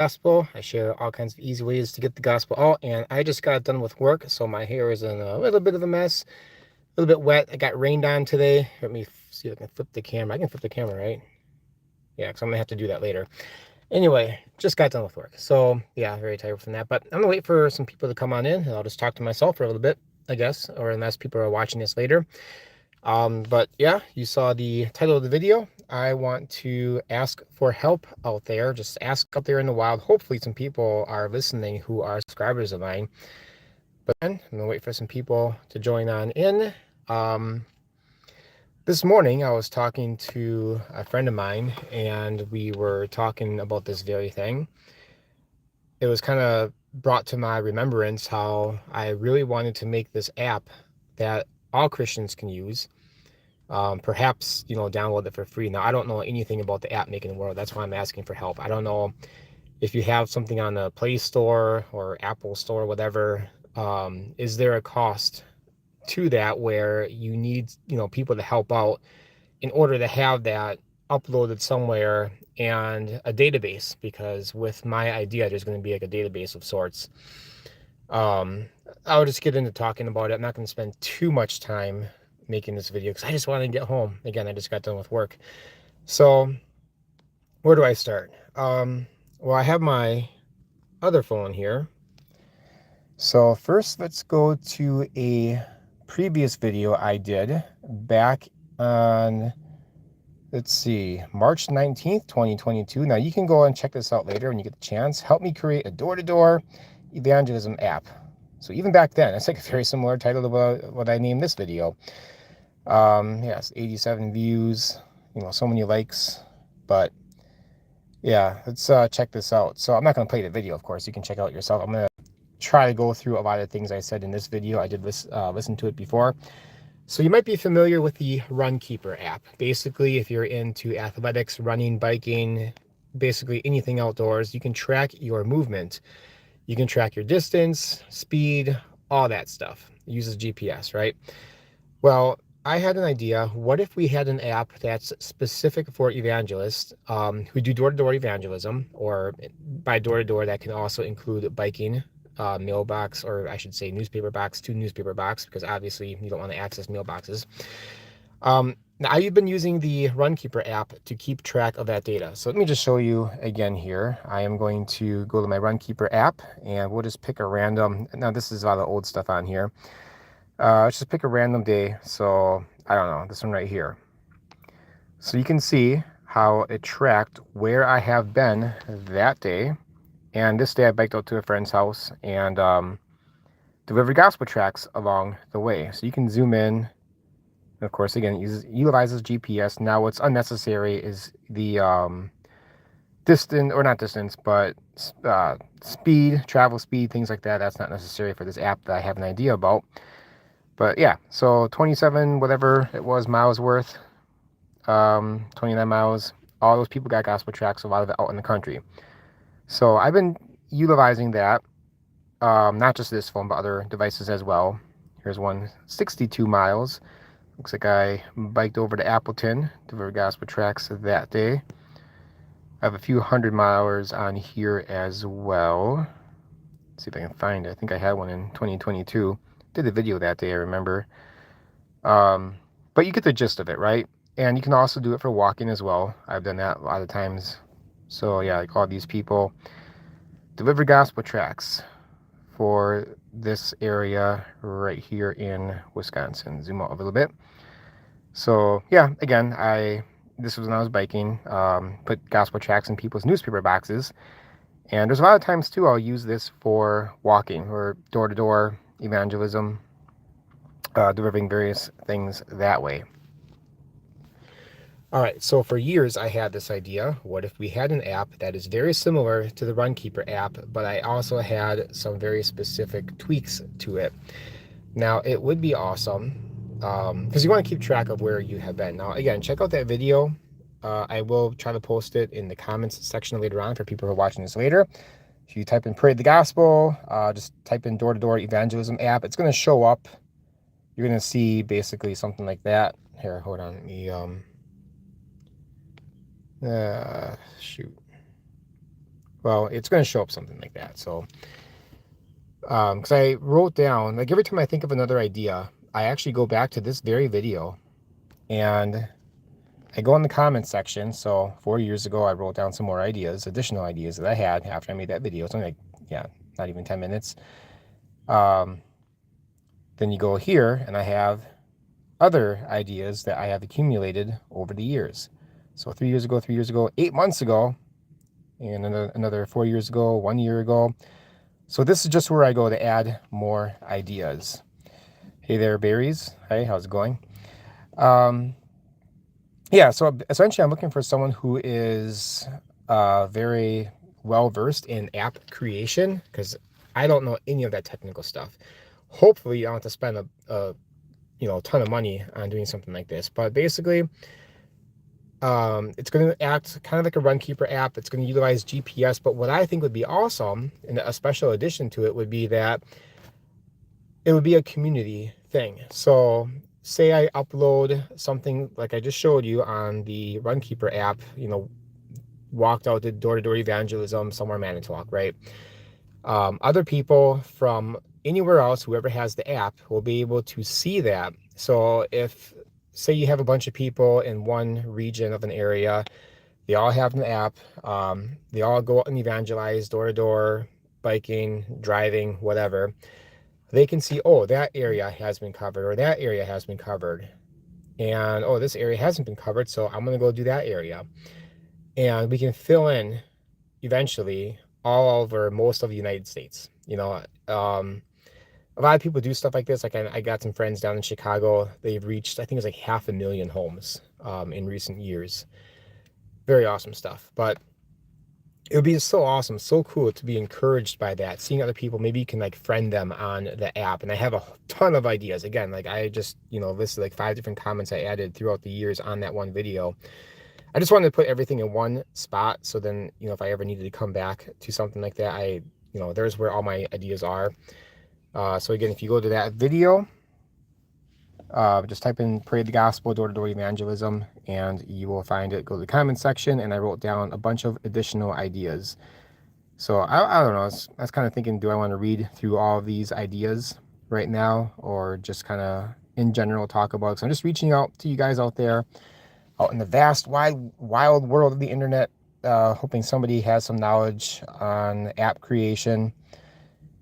gospel. I share all kinds of easy ways to get the gospel out, and I just got done with work, so my hair is in a little bit of a mess, a little bit wet. I got rained on today. Let me see if I can flip the camera. I can flip the camera, right? Yeah, because I'm gonna have to do that later. Anyway, just got done with work, so yeah, very tired from that. But I'm gonna wait for some people to come on in, and I'll just talk to myself for a little bit, I guess, or unless people are watching this later. But yeah, you saw the title of the video. I want to ask for help out there. Just ask out there in the wild. Hopefully some people are listening who are subscribers of mine. But then I'm gonna wait for some people to join on in. Um, this morning I was talking to a friend of mine and we were talking about this very thing. It was kind of brought to my remembrance how I really wanted to make this app that all Christians can use. Perhaps, download it for free. Now, I don't know anything about the app making world. That's why I'm asking for help. I don't know if you have something on the Play Store or Apple Store, whatever. Is there a cost to that where you need, people to help out in order to have that uploaded somewhere and a database? Because with my idea, there's going to be like a database of sorts. Um, I'll just get into talking about it. I'm not going to spend too much time making this video because I just want to get home. Again, I just got done with work. So where do I start? Well, I have my other phone here. So first, let's go to a previous video I did back on, let's see, March 19th, 2022. Now you can go and check this out later when you get the chance. Help me create a door-to-door evangelism app. So even back then, it's like a very similar title to what I named this video. Yes, 87 views, so many likes, but yeah, let's check this out. So I'm not going to play the video, of course. You can check it out yourself. I'm going to try to go through a lot of things I said in this video. I did listen to it before. So you might be familiar with the Runkeeper app. Basically, if you're into athletics, running, biking, basically anything outdoors, you can track your movement. You can track your distance, speed, all that stuff. It uses GPS, right? Well, I had an idea. What if we had an app that's specific for evangelists who do door-to-door evangelism, or by door-to-door, that can also include biking, mailbox, or I should say newspaper box to newspaper box, because obviously you don't want to access mailboxes. Now, I've been using the Runkeeper app to keep track of that data. So let me just show you again here. I am going to go to my Runkeeper app, and we'll just pick a random. Now, this is a lot of old stuff on here. Let's just pick a random day. So I don't know, this one right here. So you can see how it tracked where I have been that day. And this day I biked out to a friend's house and delivered gospel tracts along the way. So you can zoom in. Of course, again, it utilizes GPS. Now what's unnecessary is the distance, or not distance, but speed, travel speed, things like that. That's not necessary for this app that I have an idea about. But yeah, so 27, whatever it was, miles worth, 29 miles. All those people got gospel tracts, a lot of it out in the country. So I've been utilizing that, not just this phone, but other devices as well. Here's one, 62 miles. Looks like I biked over to Appleton, delivered gospel tracts that day. I have a few hundred miles on here as well. Let's see if I can find it. I think I had one in 2022. Did a video that day, I remember. But you get the gist of it, right? And you can also do it for walking as well. I've done that a lot of times. So yeah, like all these people deliver gospel tracts for this area right here in Wisconsin. Zoom out a little bit. So yeah, again, this was when I was biking, put gospel tracts in people's newspaper boxes. And there's a lot of times too, I'll use this for walking or door-to-door evangelism, delivering various things that way. All right, so for years I had this idea. What if we had an app that is very similar to the Runkeeper app, but I also had some very specific tweaks to it? Now, it would be awesome because you want to keep track of where you have been. Now, again, check out that video. I will try to post it in the comments section later on for people who are watching this later. If you type in Pray the Gospel, just type in Door-to-Door Evangelism app, it's going to show up. You're going to see basically something like that. Here, hold on. Let me, shoot. well, it's going to show up something like that. So, because I wrote down, like every time I think of another idea, I actually go back to this very video and I go in the comments section. So 4 years ago, I wrote down some more ideas, additional ideas that I had after I made that video. It's only like, yeah, not even 10 minutes. Then you go here and I have other ideas that I have accumulated over the years. So 3 years ago, 8 months ago, and another 4 years ago, 1 year ago. So this is just where I go to add more ideas. Hey there, berries. Hey, how's it going? Yeah, so essentially I'm looking for someone who is very well versed in app creation, because I don't know any of that technical stuff. Hopefully you don't have to spend a ton of money on doing something like this. But basically, it's going to act kind of like a Runkeeper app. It's going to utilize GPS. But what I think would be awesome, and a special addition to it, would be that it would be a community thing. So say I upload something like I just showed you on the Runkeeper app, walked out, did door-to-door evangelism somewhere in Manitowoc, right? Other people from anywhere else, whoever has the app, will be able to see that. So if, say you have a bunch of people in one region of an area, they all have an app, they all go out and evangelize door-to-door, biking, driving, whatever. They can see, oh, that area has been covered, or that area has been covered. And, oh, this area hasn't been covered, so I'm going to go do that area. And we can fill in eventually all over most of the United States. A lot of people do stuff like this. Like I got some friends down in Chicago. They've reached, I think it's like 500,000 homes in recent years. Very awesome stuff. But it would be so awesome, so cool to be encouraged by that, seeing other people. Maybe you can like friend them on the app. And I have a ton of ideas. Again, like I just, listed like 5 different comments I added throughout the years on that one video. I just wanted to put everything in one spot. So then, if I ever needed to come back to something like that, there's where all my ideas are. So again, if you go to that video, just type in Pray the Gospel, door-to-door evangelism, and you will find it. Go to the comment section, and I wrote down a bunch of additional ideas. So I don't know, I was kind of thinking, do I want to read through all of these ideas right now, or just kind of in general talk about it? So I'm just reaching out to you guys out there, out in the vast, wild world of the internet, hoping somebody has some knowledge on app creation.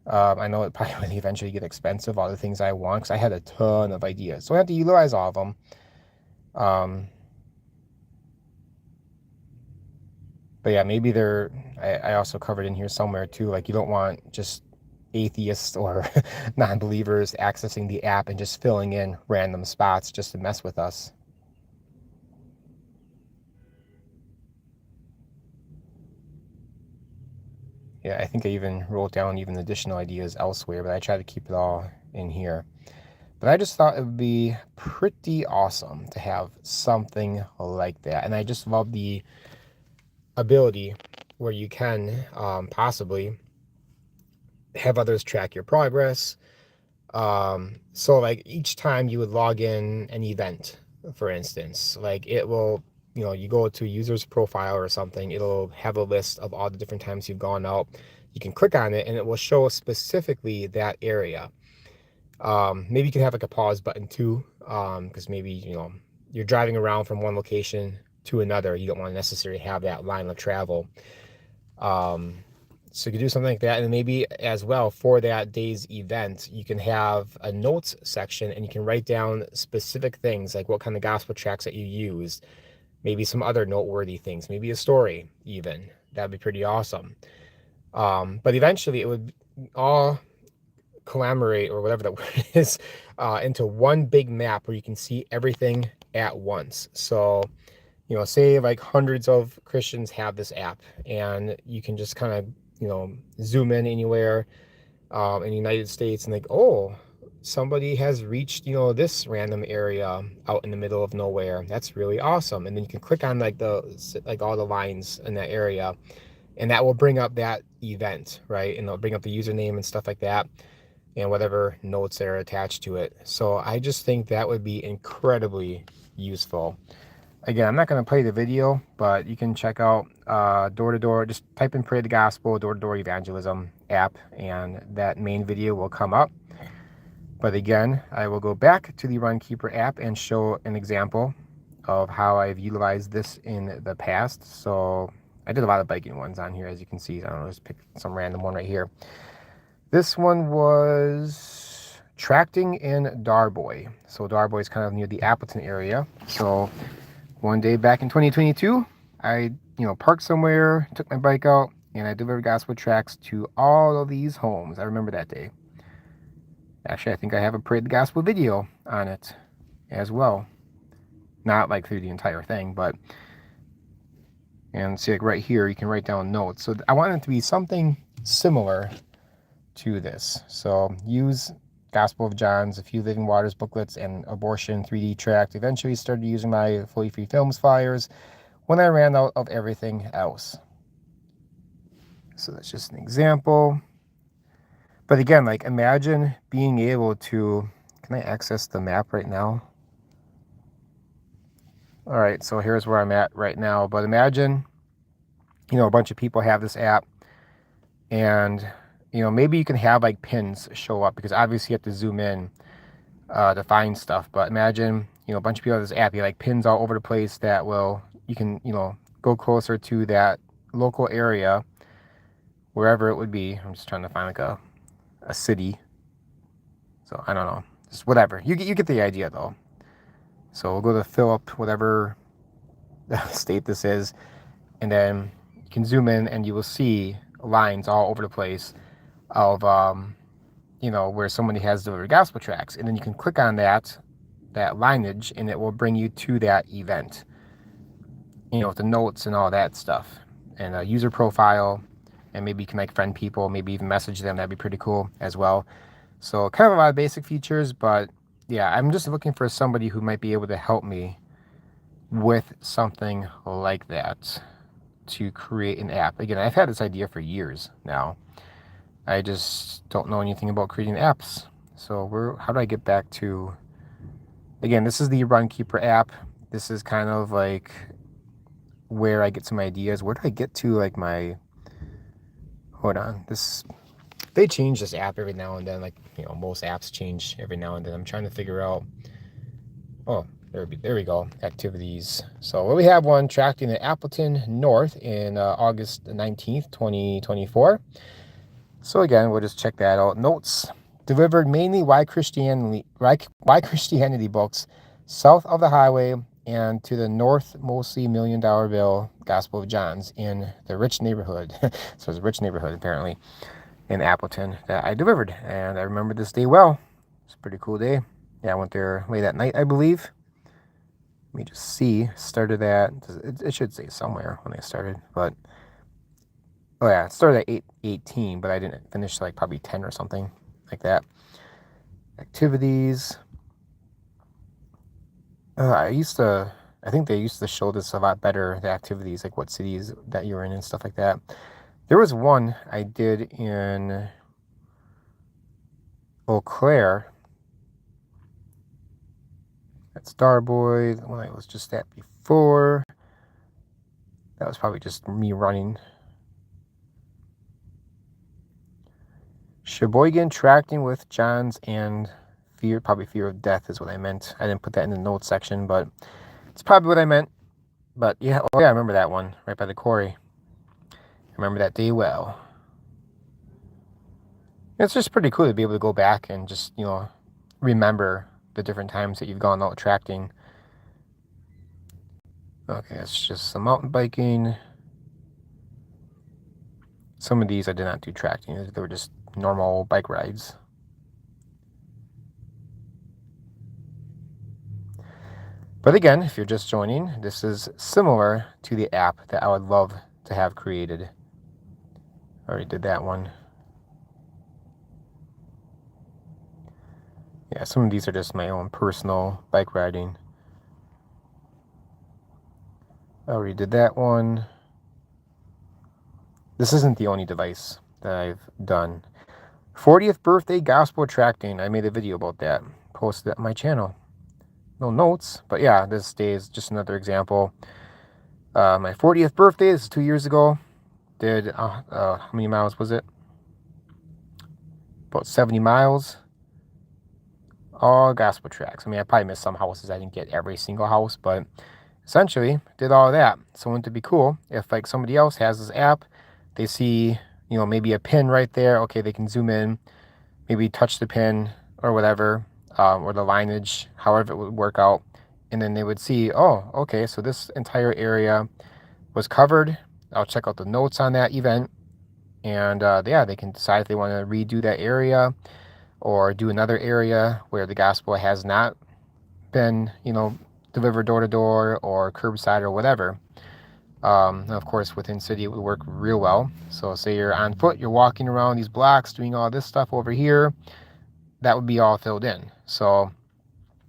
I know it probably would eventually get expensive, all the things I want, because I had a ton of ideas. So I have to utilize all of them. But yeah, maybe I also covered in here somewhere too, like you don't want just atheists or non-believers accessing the app and just filling in random spots just to mess with us. Yeah, I think I even wrote down even additional ideas elsewhere, but I try to keep it all in here. But I just thought it would be pretty awesome to have something like that. And I just love the ability where you can possibly have others track your progress. So like each time you would log in an event, for instance, like it will, you go to a user's profile or something, it'll have a list of all the different times you've gone out. You can click on it and it will show specifically that area. Maybe you can have like a pause button too, because maybe, you're driving around from one location to another. You don't want to necessarily have that line of travel. So you can do something like that. And then maybe as well for that day's event, you can have a notes section and you can write down specific things, like what kind of gospel tracks that you used, maybe some other noteworthy things, maybe a story even. That'd be pretty awesome. But eventually it would all collaborate, or whatever that word is, into one big map where you can see everything at once. So, say like hundreds of Christians have this app and you can just kind of, zoom in anywhere in the United States and like, oh, somebody has reached, this random area out in the middle of nowhere. That's really awesome. And then you can click on like all the lines in that area, and that will bring up that event, right? And it'll bring up the username and stuff like that, and whatever notes that are attached to it. So I just think that would be incredibly useful. Again, I'm not going to play the video, but you can check out door-to-door, just type in Pray the Gospel Door Evangelism app, and that main video will come up. But again, I will go back to the Runkeeper app and show an example of how I've utilized this in the past. So I did a lot of biking ones on here, as you can see. I don't know, just pick some random one right here. This one was tracting in Darboy. So Darboy is kind of near the Appleton area. So one day back in 2022, I parked somewhere, took my bike out, and I delivered gospel tracts to all of these homes. I remember that day. Actually, I think I have a Pray the Gospel video on it as well. Not like through the entire thing, but, and see, like right here, you can write down notes. So I want it to be something similar to this. So use Gospel of John's, A Few Living Waters booklets, and Abortion 3D tract. Eventually started using my Fully Free Films flyers when I ran out of everything else. So that's just an example. But again, like, imagine being able to, can I access the map right now? All right, so here's where I'm at right now. But imagine, a bunch of people have this app, and, maybe you can have like pins show up, because obviously you have to zoom in to find stuff. But imagine, a bunch of people have this app, you have like pins all over the place that will, you can, go closer to that local area, wherever it would be. I'm just trying to find like a city. So I don't know, just whatever. You get the idea though. So we'll go to Philip, whatever state this is, and then you can zoom in and you will see lines all over the place of where somebody has delivered gospel tracts, and then you can click on that lineage, and it will bring you to that event, with the notes and all that stuff, and a user profile. And maybe you can like friend people, maybe even message them. That'd be pretty cool as well. So kind of a lot of basic features, but yeah, I'm just looking for somebody who might be able to help me with something like that to create an app. Again, I've had this idea for years now. I just don't know anything about creating apps. So how do I get back to, again, this is the Runkeeper app. This is kind of like where I get some ideas. Where do I get to like my, hold on, they change this app every now and then, like, most apps change every now and then. I'm trying to figure out, oh, there we go, activities. So we have one tracking the Appleton North in August 19th, 2024. So again, we'll just check that out. Notes, delivered mainly why Christianity books south of the highway and to the north, mostly $1 Million Bill Gospel of John's in the rich neighborhood. So it's a rich neighborhood apparently in Appleton that I delivered, and I remember this day well. It's a pretty cool day. Yeah, I went there late at night, I believe. Let me just see. Started at, it should say somewhere when I started, but oh yeah, it started at 8:18, but I didn't finish like probably 10 or something like that. Activities. I think they used to show this a lot better, the activities, like what cities that you're in and stuff like that. There was one I did in Eau Claire. That's Starboy, the one I was just at before. That was probably just me running. Sheboygan tracting with Johns and probably fear of death is what I meant. I didn't put that in the notes section, but it's probably what I meant. But yeah, oh yeah, I remember that one right by the quarry. I remember that day well. It's just pretty cool to be able to go back and just, remember the different times that you've gone out tracting. Okay, it's just some mountain biking. Some of these I did not do tracting. They were just normal bike rides. But again, if you're just joining, this is similar to the app that I would love to have created. I already did that one. Yeah, some of these are just my own personal bike riding. I already did that one. This isn't the only device that I've done. 40th birthday gospel tracting. I made a video about that. Posted it on my channel. No notes, but yeah, this day is just another example. My 40th birthday, this is 2 years ago, did, how many miles was it? About 70 miles. All gospel tracks. I mean, I probably missed some houses. I didn't get every single house, but essentially did all of that. So wouldn't it be cool if like somebody else has this app, they see, maybe a pin right there. Okay, they can zoom in, maybe touch the pin or whatever, or the lineage, however it would work out. And then they would see, oh, okay, so this entire area was covered. I'll check out the notes on that event. And yeah, they can decide if they want to redo that area or do another area where the gospel has not been, delivered door to door or curbside or whatever. Of course, within city, it would work real well. So say you're on foot, you're walking around these blocks, doing all this stuff over here, that would be all filled in. So,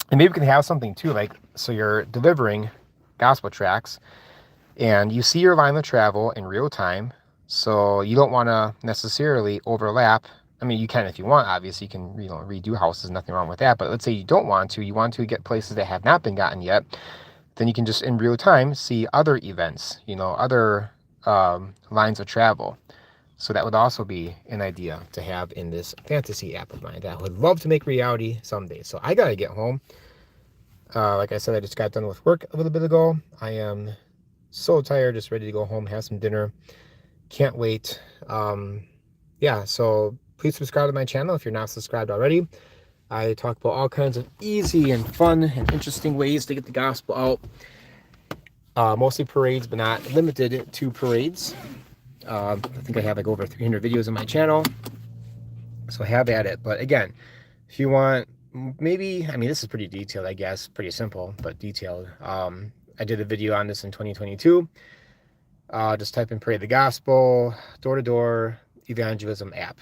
and maybe we can have something too, like, so you're delivering gospel tracts and you see your line of travel in real time. So you don't want to necessarily overlap. I mean, you can if you want, obviously you can, redo houses, nothing wrong with that. But let's say you don't want to, you want to get places that have not been gotten yet. Then you can just in real time see other events, other lines of travel. So that would also be an idea to have in this fantasy app of mine that I would love to make reality someday. So I got to get home. Like I said, I just got done with work a little bit ago. I am so tired, just ready to go home, have some dinner. Can't wait. Yeah, so please subscribe to my channel if you're not subscribed already. I talk about all kinds of easy and fun and interesting ways to get the gospel out. Mostly parades, but not limited to parades. I think I have like over 300 videos on my channel. So have at it. But again, if you want, maybe, I mean, this is pretty detailed, I guess. Pretty simple, but detailed. I did a video on this in 2022. Just type in Parade the Gospel, Door to Door Evangelism App.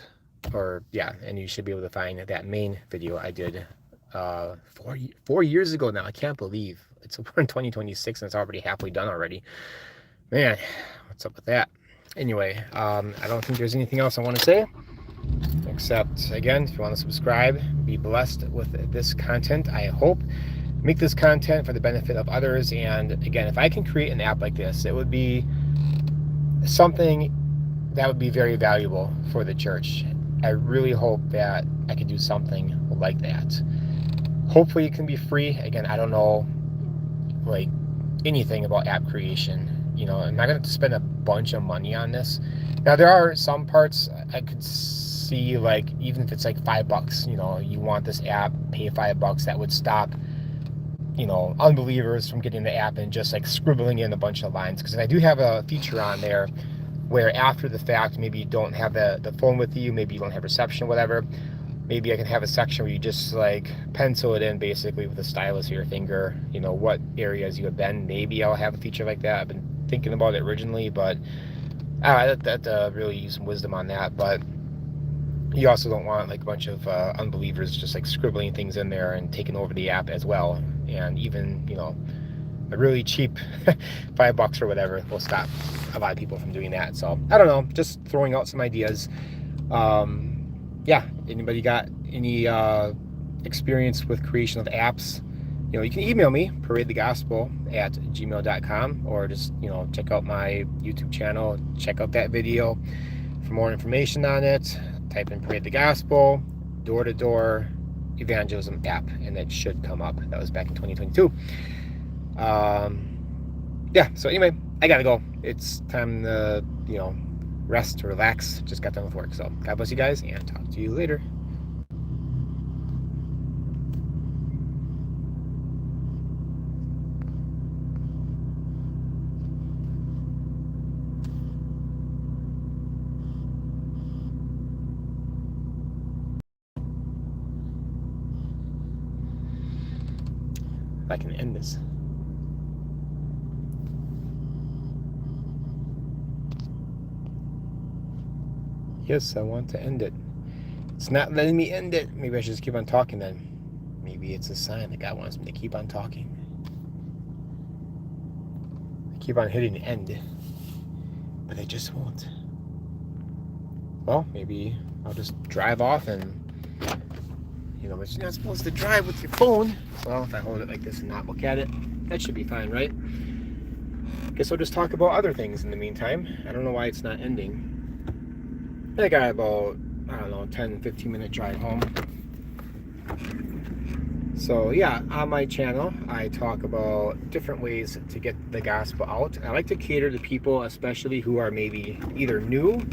Or yeah, and you should be able to find that main video I did 4 years ago now. I can't believe we're in 2026 and it's already halfway done already. Man, what's up with that? Anyway, I don't think there's anything else I want to say, except again, if you want to subscribe, be blessed with this content. I hope make this content for the benefit of others. And again, if I can create an app like this, it would be something that would be very valuable for the church. I really hope that I can do something like that. Hopefully it can be free. Again, I don't know like anything about app creation. I'm not going to spend a bunch of money on this. Now there are some parts I could see, like even if it's like $5, you want this app, pay $5, that would stop, unbelievers from getting the app and just like scribbling in a bunch of lines. Because I do have a feature on there where after the fact, maybe you don't have the phone with you, maybe you don't have reception, whatever. Maybe I can have a section where you just like pencil it in basically with a stylus or your finger, what areas you have been. Maybe I'll have a feature like that. I've been thinking about it originally, but that really use some wisdom on that. But you also don't want like a bunch of unbelievers just like scribbling things in there and taking over the app as well. And even, a really cheap $5 or whatever will stop a lot of people from doing that. So I don't know, just throwing out some ideas. Yeah, anybody got any experience with creation of apps? You can email me, paradethegospel@gmail.com, or just check out my YouTube channel, check out that video for more information on it. Type in Parade the Gospel Door to Door Evangelism App, and it should come up. That was back in 2022. Yeah, so anyway, I gotta go. It's time to rest, relax. Just got done with work. So God bless you guys, and talk to you later. If I can end this. Yes, I want to end it. It's not letting me end it. Maybe I should just keep on talking then. Maybe it's a sign that God wants me to keep on talking. I keep on hitting end, but I just won't. Well, maybe I'll just drive off and, but you're not supposed to drive with your phone. Well, if I hold it like this and not look at it, that should be fine, right? guess I'll just talk about other things in the meantime. I don't know why it's not ending. I got about, I don't know, 10-15 minute drive home. So yeah, on my channel, I talk about different ways to get the gospel out. I like to cater to people, especially who are maybe either new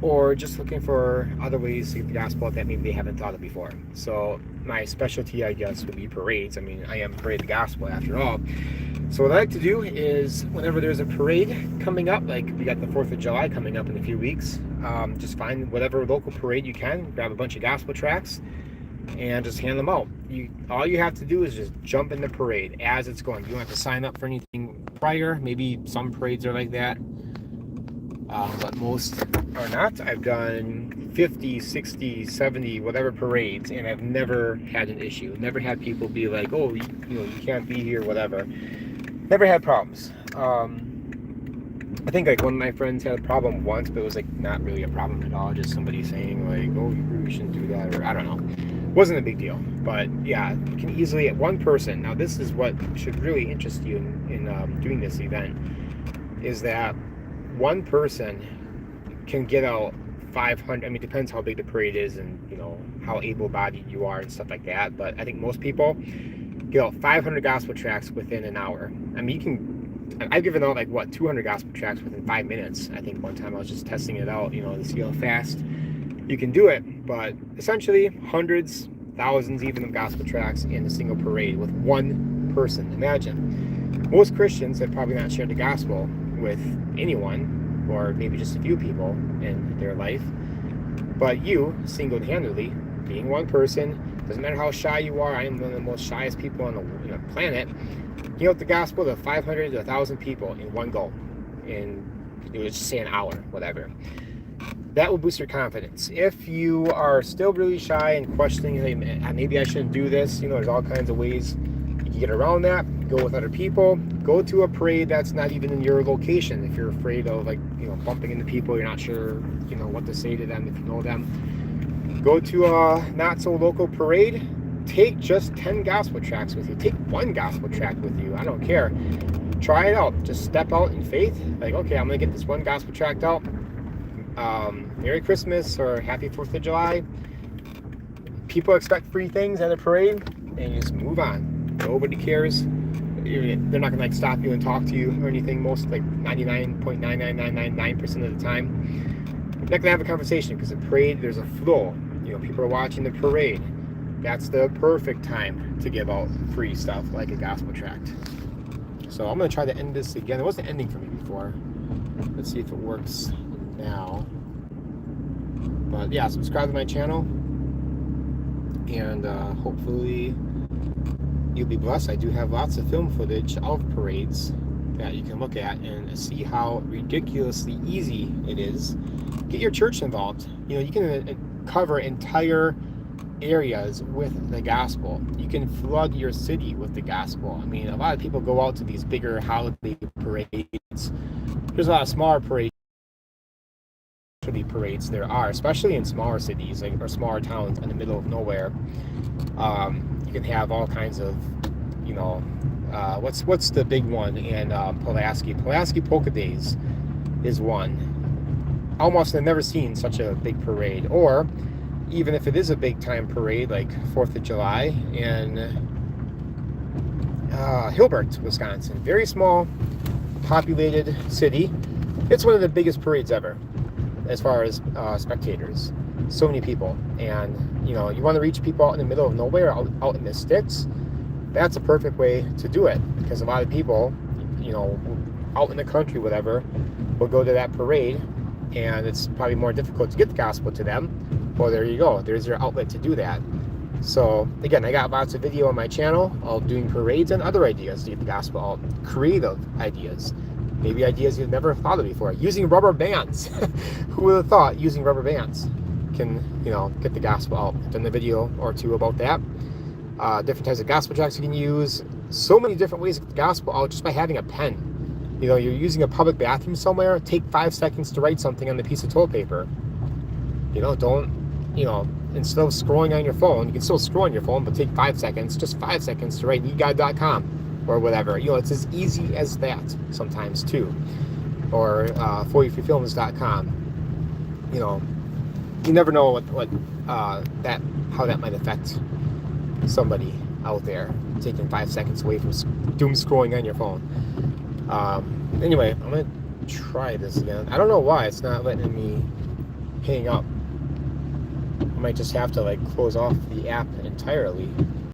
or just looking for other ways to get the gospel out that maybe they haven't thought of before. So my specialty, I guess, would be parades. I mean, I am Parade the Gospel after all. So what I like to do is whenever there's a parade coming up, like we got the 4th of July coming up in a few weeks, just find whatever local parade you can, grab a bunch of gospel tracts, and just hand them out. All you have to do is just jump in the parade as it's going. You don't have to sign up for anything prior. Maybe some parades are like that, but most are not. I've done 50, 60, 70, whatever parades, and I've never had an issue. Never had people be like, oh, you can't be here, whatever. Never had problems. I think like one of my friends had a problem once, but it was like not really a problem at all. Just somebody saying like, oh, you really shouldn't do that, or I don't know. Wasn't a big deal. But yeah, you can easily, at one person, now this is what should really interest you in doing this event, is that one person can get out 500, I mean, it depends how big the parade is and, how able-bodied you are and stuff like that, but I think most people get out 500 gospel tracts within an hour. I mean, I've given out like, 200 gospel tracts within 5 minutes. I think one time I was just testing it out, to see how fast you can do it, but essentially hundreds, thousands even of gospel tracts in a single parade with one person. Imagine. Most Christians have probably not shared the gospel with anyone, or maybe just a few people in their life, but you, single-handedly, being one person, doesn't matter how shy you are, I am one of the most shyest people on the planet, you know, the gospel to 500 to 1,000 people in one go, in, just say an hour, whatever. That will boost your confidence. If you are still really shy and questioning, hey, maybe I shouldn't do this, there's all kinds of ways you can get around that. Go with other people. Go to a parade that's not even in your location. If you're afraid of bumping into people, you're not sure what to say to them if you know them. Go to a not so local parade. Take just 10 gospel tracts with you. Take one gospel tract with you. I don't care. Try it out. Just step out in faith. Like, okay, I'm gonna get this one gospel tract out. Merry Christmas or Happy 4th of July. People expect free things at a parade, and you just move on. Nobody cares. They're not gonna stop you and talk to you or anything. Most 99.99999% of the time, you're not gonna have a conversation because the parade, there's a flow. People are watching the parade. That's the perfect time to give out free stuff like a gospel tract. So I'm gonna try to end this again. It wasn't ending for me before. Let's see if it works now. But yeah, subscribe to my channel, and hopefully you'll be blessed. I do have lots of film footage of parades that you can look at and see how ridiculously easy it is. Get your church involved. You can cover entire areas with the gospel. You can flood your city with the gospel. I mean, a lot of people go out to these bigger holiday parades. There's a lot of smaller parades there are, especially in smaller cities or smaller towns in the middle of nowhere. You can have all kinds of, what's the big one in Pulaski Polka Days is one. Almost I've never seen such a big parade. Or even if it is a big time parade like 4th of July in Hilbert, Wisconsin, very small populated city. It's one of the biggest parades ever as far as spectators. So many people, and you want to reach people out in the middle of nowhere, out in the sticks. That's a perfect way to do it, because a lot of people out in the country, whatever, will go to that parade, and it's probably more difficult to get the gospel to them. Well, there you go, there's your outlet to do that. So again, I got lots of video on my channel of doing parades and other ideas to get the gospel out. Creative ideas, maybe ideas you've never thought of before. Using rubber bands. Who would have thought using rubber bands can, get the gospel out? I've done a video or two about that. Different types of gospel tracts you can use. So many different ways to get the gospel out just by having a pen. You're using a public bathroom somewhere, take 5 seconds to write something on the piece of toilet paper. Don't, instead of scrolling on your phone, you can still scroll on your phone, but take 5 seconds, just 5 seconds to write needgod.com. or whatever. It's as easy as that sometimes too. Or 43films.com. You never know what that how that might affect somebody out there, taking 5 seconds away from doom scrolling on your phone. Anyway, I'm gonna try this again. I don't know why it's not letting me hang up. I might just have to close off the app entirely.